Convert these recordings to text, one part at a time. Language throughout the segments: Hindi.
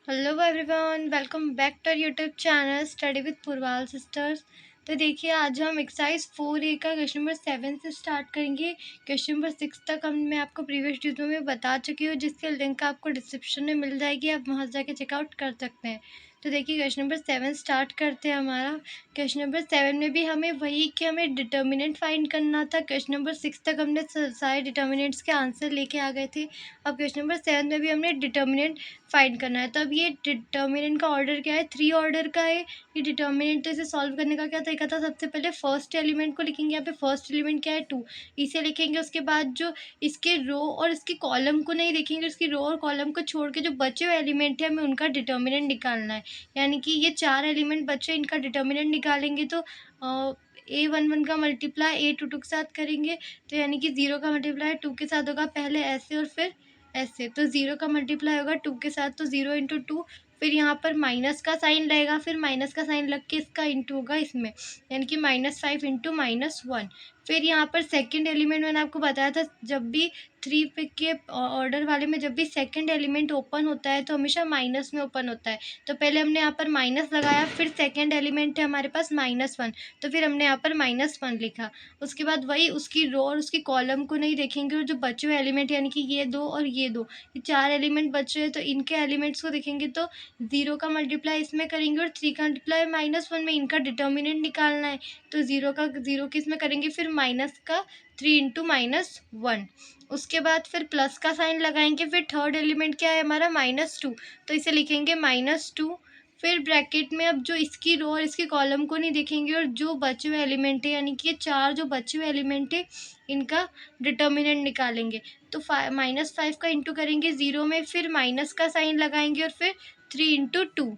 Hello everyone, welcome back to YouTube channel study with Purwal sisters. तो देखिए, आज हम एक्सरसाइज 4A का क्वेश्चन नंबर 7 से स्टार्ट करेंगे। क्वेश्चन नंबर 6 तक मैं आपको प्रीवियस वीडियो में बता चुकी हूँ, जिसके लिंक आपको डिस्क्रिप्शन में मिल जाएगी, आप वहाँ जाके चेकआउट कर सकते हैं। तो देखिए, क्वेश्चन नंबर 7 स्टार्ट करते हैं हमारा। क्वेश्चन नंबर 7 में भी हमें वही कि हमें डिटर्मिनेंट फाइंड करना था। क्वेश्चन नंबर 6 तक हमने सारे डिटर्मिनेंट्स के आंसर लेके आ गए थे। अब क्वेश्चन नंबर 7 में भी हमने डिटर्मिनेंट फाइंड करना है। तो अब ये डिटर्मिनेंट का ऑर्डर क्या है, 3 ऑर्डर का है ये डिटर्मिनेंट। तो इसे सॉल्व करने का क्या तरीका था, सबसे पहले फर्स्ट एलिमेंट को लिखेंगे। यहाँ पे फर्स्ट एलिमेंट क्या है, 2, इसे लिखेंगे। उसके बाद जो इसके रो और इसके कॉलम को नहीं देखेंगे, इसकी रो और कॉलम को छोड़ के जो बचे हुए एलिमेंट है हमें उनका डिटर्मिनेंट निकालना है। यानी कि ये 4 एलिमेंट बचे, इनका डिटर्मिनेंट निकालेंगे। तो A11 का मल्टीप्लाई A22 के साथ करेंगे, तो यानी कि 0 का मल्टीप्लाई 2 के साथ होगा, पहले ऐसे और फिर ऐसे। तो 0 का मल्टीप्लाई होगा 2 के साथ, तो 0 इंटू 2, फिर यहाँ पर माइनस का साइन लगेगा, फिर माइनस का साइन लग के इसका इंटू होगा इसमें, यानी कि -5 इंटू -1। फिर यहाँ पर सेकंड एलिमेंट मैंने आपको बताया था, जब भी 3 पे के ऑर्डर वाले में जब भी सेकंड एलिमेंट ओपन होता है तो हमेशा माइनस में ओपन होता है। तो पहले हमने यहाँ पर माइनस लगाया, फिर सेकंड एलिमेंट है हमारे पास -1, तो फिर हमने यहाँ पर -1 लिखा। उसके बाद वही उसकी रो और उसकी कॉलम को नहीं देखेंगे, और जो बचे हुए एलिमेंट यानी कि ये 2 और ये 2, ये 4 एलिमेंट बचे हैं, तो इनके एलिमेंट्स को देखेंगे। तो 0 का मल्टीप्लाई इसमें करेंगे और 3 का मल्टीप्लाई -1 में, इनका डिटर्मिनेंट निकालना है। तो 0 किस में करेंगे, फिर माइनस का 3 इंटू -1। उसके बाद फिर प्लस का साइन लगाएंगे। फिर थर्ड एलिमेंट क्या है हमारा, -2, तो इसे लिखेंगे -2। फिर ब्रैकेट में अब जो इसकी रो और इसकी कॉलम को नहीं देखेंगे, और जो बचे हुए एलिमेंट है यानी कि ये 4 जो बचे हुए एलिमेंट है इनका डिटर्मिनेंट निकालेंगे। तो -5 का इंटू करेंगे 0 में, फिर माइनस का साइन लगाएंगे और फिर 3 इंटू 2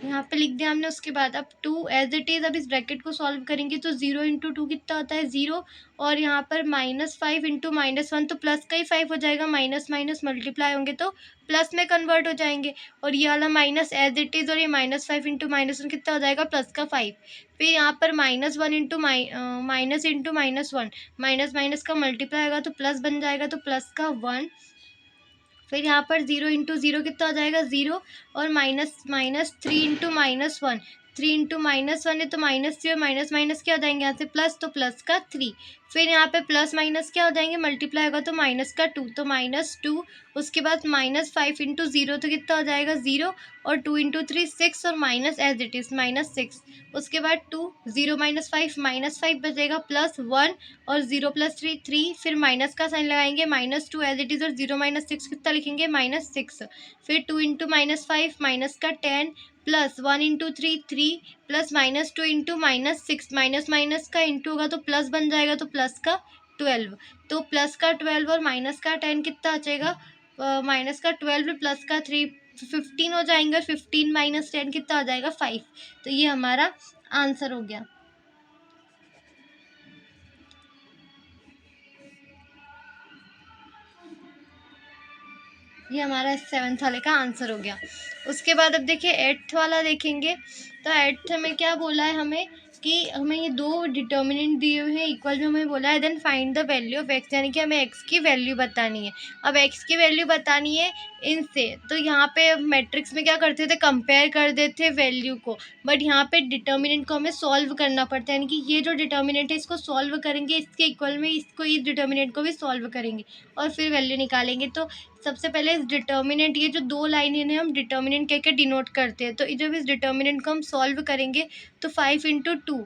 यहाँ पे लिख दिया हमने। उसके बाद अब 2 एज इट इज़, अब इस ब्रैकेट को सॉल्व करेंगे तो 0 इंटू 2 कितना होता है, 0, और यहाँ पर -5 इंटू -1, तो प्लस का ही 5 हो जाएगा, माइनस माइनस मल्टीप्लाई होंगे तो प्लस में कन्वर्ट हो जाएंगे। और ये वाला माइनस एज इट इज़, और ये -5 इंटू -1 कितना हो जाएगा, प्लस का 5। फिर यहाँ पर -1 into minus into -1, minus minus का मल्टीप्लाई होगा तो प्लस बन जाएगा, तो प्लस का 1। फिर यहाँ पर 0 इंटू 0 कितना हो जाएगा, 0, और -3 इंटू -1, 3 इंटू -1 है तो -0, माइनस माइनस क्या हो जाएंगे यहाँ से प्लस, तो प्लस का 3। फिर यहाँ पे प्लस माइनस क्या हो जाएंगे, मल्टीप्लाई होगा तो माइनस का 2, तो -2। उसके बाद -5 इंटू 0 तो कितना हो जाएगा, 0, और 2 इंटू 3 6, और माइनस एज इट इज़ -6। उसके बाद 2, 0 -5 बचेगा, +1, और 0 + 3 3, फिर माइनस का साइन लगाएंगे, -2 एज इट इज़, और 0 -6 कितना लिखेंगे, -6। फिर 2 इंटू -5 माइनस का 10, plus 1 into 3 3, plus -2 into -6, minus minus का इंटू होगा तो प्लस बन जाएगा, तो प्लस का 12। तो प्लस का 12 और माइनस का 10 कितना बचेगा, माइनस का 12 प्लस का 3 15 हो जाएंगे, और 15 - 10 कितना हो जाएगा, 5। तो ये हमारा आंसर हो गया। ये हमारा 7th वाले का आंसर हो गया। उसके बाद अब देखिए 8th वाला देखेंगे। तो 8th में क्या बोला है हमें कि हमें ये 2 डिटर्मिनेंट दिए हुए हैं, इक्वल में हमें बोला है then find the value of x, यानी कि हमें एक्स की वैल्यू बतानी है। अब एक्स की वैल्यू बतानी है इनसे, तो यहाँ पे मैट्रिक्स में क्या करते थे, कंपेयर कर देते वैल्यू को, बट यहाँ पे डिटर्मिनेंट को हमें सॉल्व करना पड़ता है। यानी कि ये जो डिटर्मिनेंट है इसको सॉल्व करेंगे, इसके इक्वल में इसको, इस डिटर्मिनेंट को भी सॉल्व करेंगे और फिर वैल्यू निकालेंगे। तो सबसे पहले इस डिटर्मिनेंट, ये जो 2 लाइनें हैं हम डिटर्मिनेंट कह के डिनोट करते हैं। तो जब इस डिटर्मिनेंट को हम सॉल्व करेंगे तो 5 इंटू 2,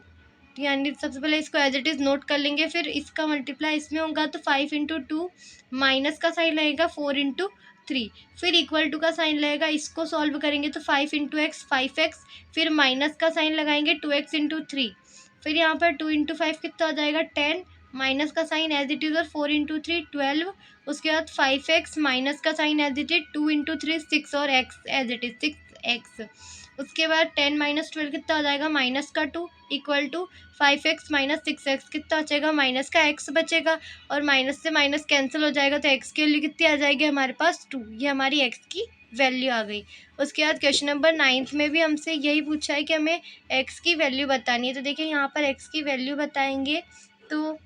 यानी सबसे पहले इसको एज इट इज़ नोट कर लेंगे, फिर इसका मल्टीप्लाई इसमें होगा तो 5 इंटू 2, माइनस का साइन लगेगा 4 इंटू 3, फिर इक्वल टू का साइन लगेगा, इसको सॉल्व करेंगे तो 5 इंटू एक्स 5x, फिर माइनस का साइन लगाएंगे 2x इंटू 3, फिर यहाँ पर 2 इंटू 5 कितना हो जाएगा 10, माइनस का साइन एज इट इज़, और 4 इंटू 3 12, उसके बाद 5x, माइनस का sign as it is, 2 into 3 6, और x as it is 6x। उसके बाद 10 - 12 कितना हो जाएगा, -2 इक्वल टू 5x - 6x कितना बचेगा, माइनस का x बचेगा, और माइनस से माइनस कैंसिल हो जाएगा, तो x की वैल्यू कितनी आ जाएगी हमारे पास 2। ये हमारी x की वैल्यू आ गई। उसके बाद क्वेश्चन नंबर 9th में भी हमसे यही पूछा है कि हमें x की वैल्यू बतानी है। तो देखिए यहाँ पर x की वैल्यू बताएंगे, तो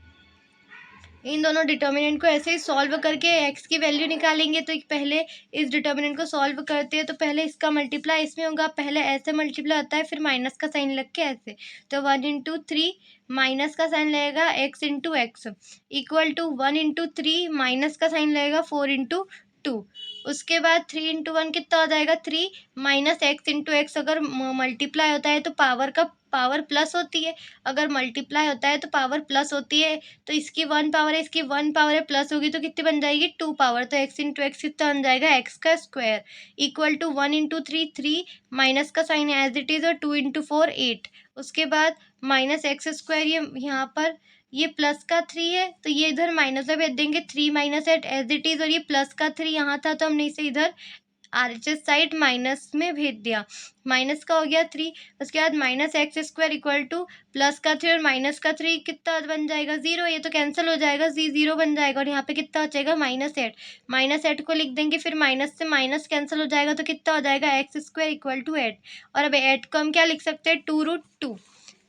इन दोनों डिटर्मिनेंट को ऐसे ही सॉल्व करके एक्स की वैल्यू निकालेंगे। तो पहले इस डिटर्मिनेंट को सॉल्व करते हैं, तो पहले इसका मल्टीप्लाई इसमें होगा, पहले ऐसे मल्टीप्लाई होता है, फिर माइनस का साइन लग के ऐसे। तो 1 × 3 माइनस का साइन लगेगा x × x equal to 1 × 3 minus का साइन लगेगा 4 × 2। उसके बाद 3 × 1 कितना हो जाएगा 3 माइनस x × x। अगर मल्टीप्लाई होता है तो पावर प्लस होती है, अगर मल्टीप्लाई होता है तो पावर प्लस होती है। तो इसकी 1 पावर है, इसकी 1 पावर है, प्लस होगी तो कितनी बन जाएगी 2 पावर। तो x × x कितना बन जाएगा x का स्क्वायर इक्वल टू 1 × 3 3 माइनस का साइन है एज इट इज़, और 2 × 4 8। उसके बाद माइनस एक्स स्क्वायर, ये यहाँ पर ये प्लस का 3 है तो ये इधर माइनस में भेज देंगे, 3 - 8 एज इट इज़, और ये प्लस का 3 यहाँ था तो हमने इसे इधर RHS साइड माइनस में भेज दिया, माइनस का हो गया 3। उसके बाद minus x square equal two plus का 3 और माइनस का 3 कितना बन जाएगा 0, ये तो कैंसिल हो जाएगा, 0 बन जाएगा, और यहाँ पे कितना हो जाएगा -8 को लिख देंगे, फिर माइनस से माइनस कैंसिल हो जाएगा तो कितना हो जाएगा x² इक्वल टू 8। और अब 8 को हम क्या लिख सकते हैं 2√2,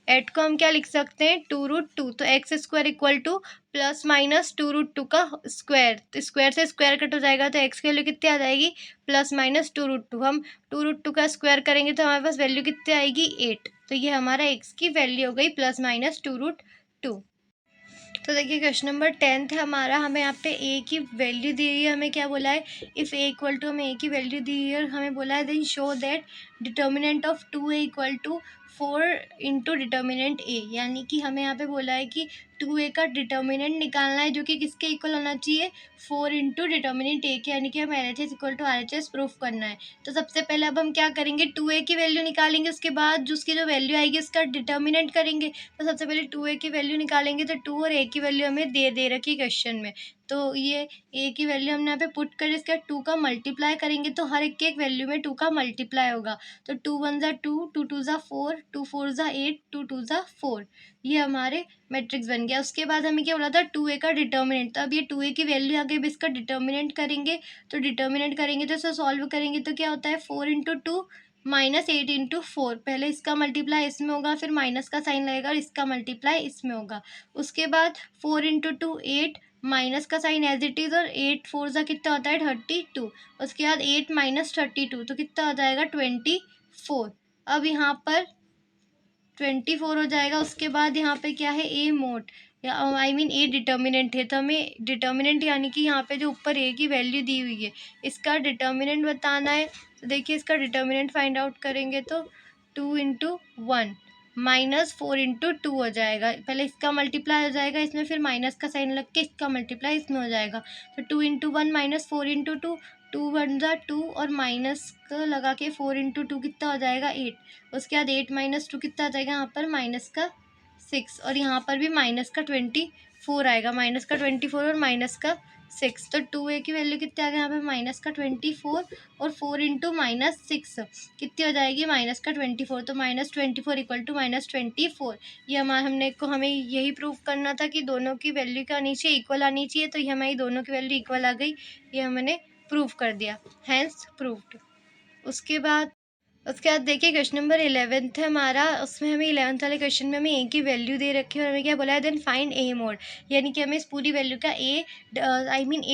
8 को हम क्या लिख सकते हैं 2√2। तो x² equal two plus minus 2√2 का स्क्वायर, तो स्क्वायर से स्क्वायर कट हो जाएगा, तो x की वैल्यू कितनी आ जाएगी प्लस माइनस 2√2। हम 2√2 का स्क्वायर करेंगे तो हमारे पास वैल्यू कितनी आएगी 8। तो ये हमारा x की वैल्यू हो गई प्लस माइनस 2√2। तो देखिए क्वेश्चन नंबर 10 है हमारा, हमें यहाँ पे a की वैल्यू दी हुई है, हमें क्या बोला है इफ़ a इक्वल टू, हमें a की वैल्यू दी हुई है और हमें बोला है then show that determinant of 2a equal to 4 into determinant a। यानी कि हमें यहाँ पे बोला है कि 2a का डिटर्मिनेंट निकालना है जो कि किसके इक्वल होना चाहिए 4 इंटू डिटर्मिनेंट a के, यानी कि हमें LHS equal to RHS proof करना है। तो सबसे पहले अब हम क्या करेंगे 2a की वैल्यू निकालेंगे, उसके बाद जो उसकी जो वैल्यू आएगी उसका डिटर्मिनेंट करेंगे। तो सबसे पहले 2a की वैल्यू निकालेंगे, तो 2 और a की वैल्यू हमें दे रखी क्वेश्चन में। तो ये a की वैल्यू हमने यहाँ पे पुट कर इसका 2 का मल्टीप्लाई करेंगे, तो हर एक वैल्यू में 2 का मल्टीप्लाई होगा। तो 2 × 1 = 2, 2 × 2 = 4, 2 × 4 = 8, 2 × 2 = 4। ये हमारे मैट्रिक्स बन गया। उसके बाद हमें क्या बोला था 2a का डिटर्मिनेंट, तो अब ये 2a की वैल्यू आगे अब इसका डिटर्मिनेंट करेंगे। तो डिटर्मिनेंट करेंगे तो इसे सॉल्व करेंगे तो क्या होता है 4 × 2 -8 × 4। पहले इसका मल्टीप्लाई इसमें होगा, फिर माइनस का साइन लगेगा और इसका मल्टीप्लाई इसमें होगा। उसके बाद 4 × 2 8, माइनस का साइन एज इट इज़, और 8 4 सा कितना होता है 32। उसके बाद 8 - 32 तो कितना हो जाएगा 24। अब यहाँ पर 24 हो जाएगा। उसके बाद यहाँ पे क्या है ए मोड, या आई मीन ए डिटर्मिनेंट है, तो हमें डिटर्मिनेंट यानी कि यहाँ पे जो ऊपर ए की वैल्यू दी हुई है इसका डिटर्मिनेंट बताना है। तो देखिए इसका डिटर्मिनेंट फाइंड आउट करेंगे तो 2 × 1 -4 × 2 हो जाएगा। पहले इसका मल्टीप्लाई हो जाएगा इसमें, फिर माइनस का साइन लग के इसका मल्टीप्लाई इसमें हो जाएगा। तो 2 × 1 -4 × 2, 2 × 1 = 2, और माइनस का लगा के 4 × 2 कितना हो जाएगा 8। उसके बाद 8 - 2 कितना आ जाएगा यहाँ पर माइनस का 6, और यहाँ पर भी माइनस का 24 आएगा, माइनस का 24 और माइनस का 6। तो 2a की वैल्यू कितनी आ गई यहाँ पे माइनस का 24, और 4 × -6 कितनी हो जाएगी माइनस का 24। तो -24 इक्वल टू -24। ये हमें यही प्रूव करना था कि दोनों की वैल्यू क्या आनी चाहिए इक्वल आनी चाहिए। तो ये हमारी दोनों की वैल्यू इक्वल आ गई, ये हमने प्रूव कर दिया, हैंस प्रूव्ड। उसके बाद देखिए क्वेश्चन नंबर 11 है हमारा, उसमें हमें 11th वाले क्वेश्चन में हमें ए की वैल्यू दे रखी है और हमें क्या बोला है देन फाइंड ए मोड, यानी कि हमें इस पूरी वैल्यू का ए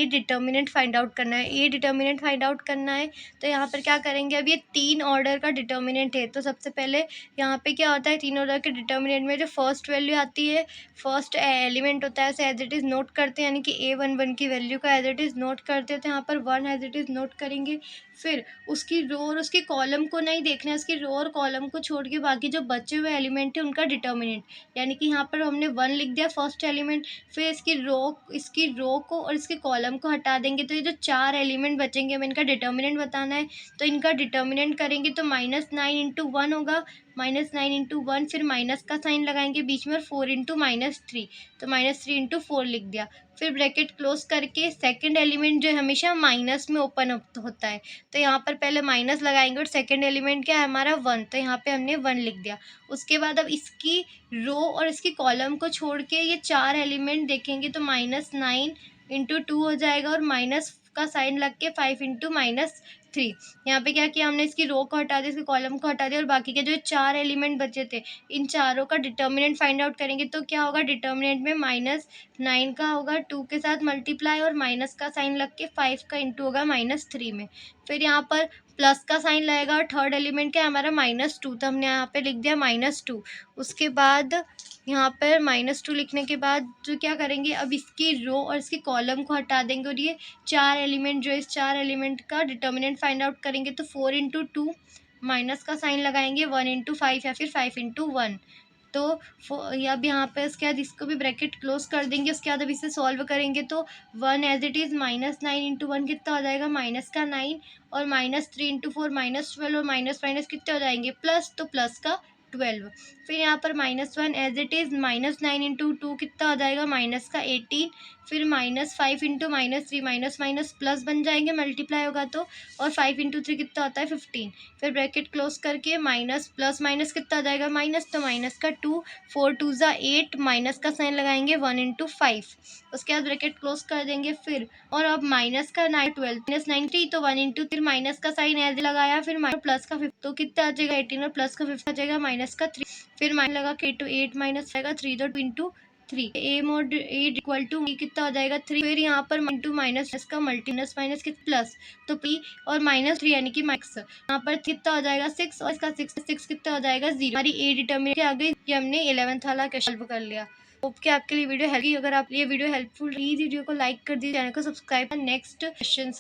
डिटर्मिनेंट फाइंड आउट करना है। ए डिटर्मिनेंट फाइंड आउट करना है तो यहाँ पर क्या करेंगे, अब ये 3 ऑर्डर का डिटर्मिनेंट है। तो सबसे पहले यहाँ पे क्या होता है 3 ऑर्डर के डिटर्मिनेंट में जो फर्स्ट वैल्यू आती है, फर्स्ट एलिमेंट होता है, ऐसे एज इट इज़ नोट करते हैं, यानी कि A11 की वैल्यू का एज इट इज़ नोट करते हैं। तो यहाँ पर 1 एज इट इज़ नोट करेंगे, फिर उसकी रो और उसकी कॉलम को नहीं देखना है, उसकी रो और कॉलम को छोड़ के बाकी जो बचे हुए एलिमेंट है उनका डिटर्मिनेंट, यानी कि यहाँ पर हमने 1 लिख दिया फर्स्ट एलिमेंट, फिर इसकी रो को और इसके कॉलम को हटा देंगे। तो ये जो 4 एलिमेंट बचेंगे हमें इनका डिटर्मिनेंट बताना है। तो इनका डिटर्मिनेंट करेंगे तो -9 × 1 होगा, -9 × 1, फिर माइनस का साइन लगाएंगे बीच में, और 4 × -3, तो -3 × 4 लिख दिया। फिर ब्रैकेट क्लोज करके सेकंड एलिमेंट जो हमेशा माइनस में ओपन होता है, तो यहाँ पर पहले माइनस लगाएंगे और सेकंड एलिमेंट क्या है हमारा 1, तो यहाँ पे हमने 1 लिख दिया। उसके बाद अब इसकी रो और इसकी कॉलम को छोड़ के ये 4 एलिमेंट देखेंगे तो -9 × 2 हो जाएगा, और माइनस का साइन लग के 5 × 3। यहाँ पे क्या किया हमने, इसकी रो को हटा दिया, इसके कॉलम को हटा दिया और बाकी के जो 4 एलिमेंट बचे थे इन चारों का डिटर्मिनेंट फाइंड आउट करेंगे। तो क्या होगा, डिटर्मिनेंट में -9 का होगा 2 के साथ मल्टीप्लाई और माइनस का साइन लग के 5 का इंटू होगा -3 में। फिर यहाँ पर प्लस का साइन लगेगा और थर्ड एलिमेंट क्या है हमारा -2, तो हमने यहाँ पे लिख दिया -2। उसके बाद यहाँ पर -2 लिखने के बाद जो क्या करेंगे, अब इसकी रो और इसकी कॉलम को हटा देंगे और ये 4 एलिमेंट, जो इस 4 एलिमेंट का डिटर्मिनेंट फाइंड आउट करेंगे। तो 4 इंटू 2 माइनस का साइन लगाएंगे, 1 इंटू 5 या फिर 5 इंटू 1। तो अब यहाँ पे उसके बाद इसको भी ब्रैकेट क्लोज कर देंगे। उसके बाद अब इसे सॉल्व करेंगे तो 1 एज इट इज़ -9 इंटू 1 कितना हो जाएगा, माइनस का 9 और -3 इंटू 4 -12 और माइनस माइनस कितने हो जाएंगे, प्लस, तो प्लस का 12। फिर यहाँ पर -1 एज इट इज़ -9 इंटू 2 कितना हो जाएगा, माइनस का 18। फिर -5 इंटू -3 माइनस माइनस प्लस बन जाएंगे, मल्टीप्लाई होगा तो, और 5 इंटू 3 कितना होता है 15। फिर ब्रैकेट क्लोज करके माइनस प्लस माइनस कितना आ जाएगा, माइनस, तो माइनस का 2, 4 2 ज़ा 8, माइनस का साइन लगाएंगे 1 इंटू 5। उसके बाद ब्रैकेट क्लोज कर देंगे। फिर और अब माइनस का 9 12 -9 3, तो 1 इंटू, फिर माइनस का साइन ऐसे लगाया, फिर प्लस का 5, तो कितना आ जाएगा 18 और प्लस का 5 आ जाएगा माइनस का 3। फिर माइनस लगा के 8 माइनस आएगा 3, तो 2 into 3, a mod 8 equal to कितना हो जाएगा 3। फिर यहाँ पर इंटू माइनस का मल्टी माइनस कितना प्लस, तो पी और -3 यानी कि मैक्स, यहाँ पर कितना हो जाएगा 6 और इसका 6 कितना हो जाएगा 0। हमारी ए डिटर्मिनेंट आ गई। ये हमने 11th वाला क्वेश्चन सॉल्व कर लिया। होप कि आपके लिए वीडियो हेल्पफुल। अगर आप ये वीडियो हेल्पफुल, प्लीज वीडियो को लाइक कर दीजिए, चैनल को सब्सक्राइब। Next question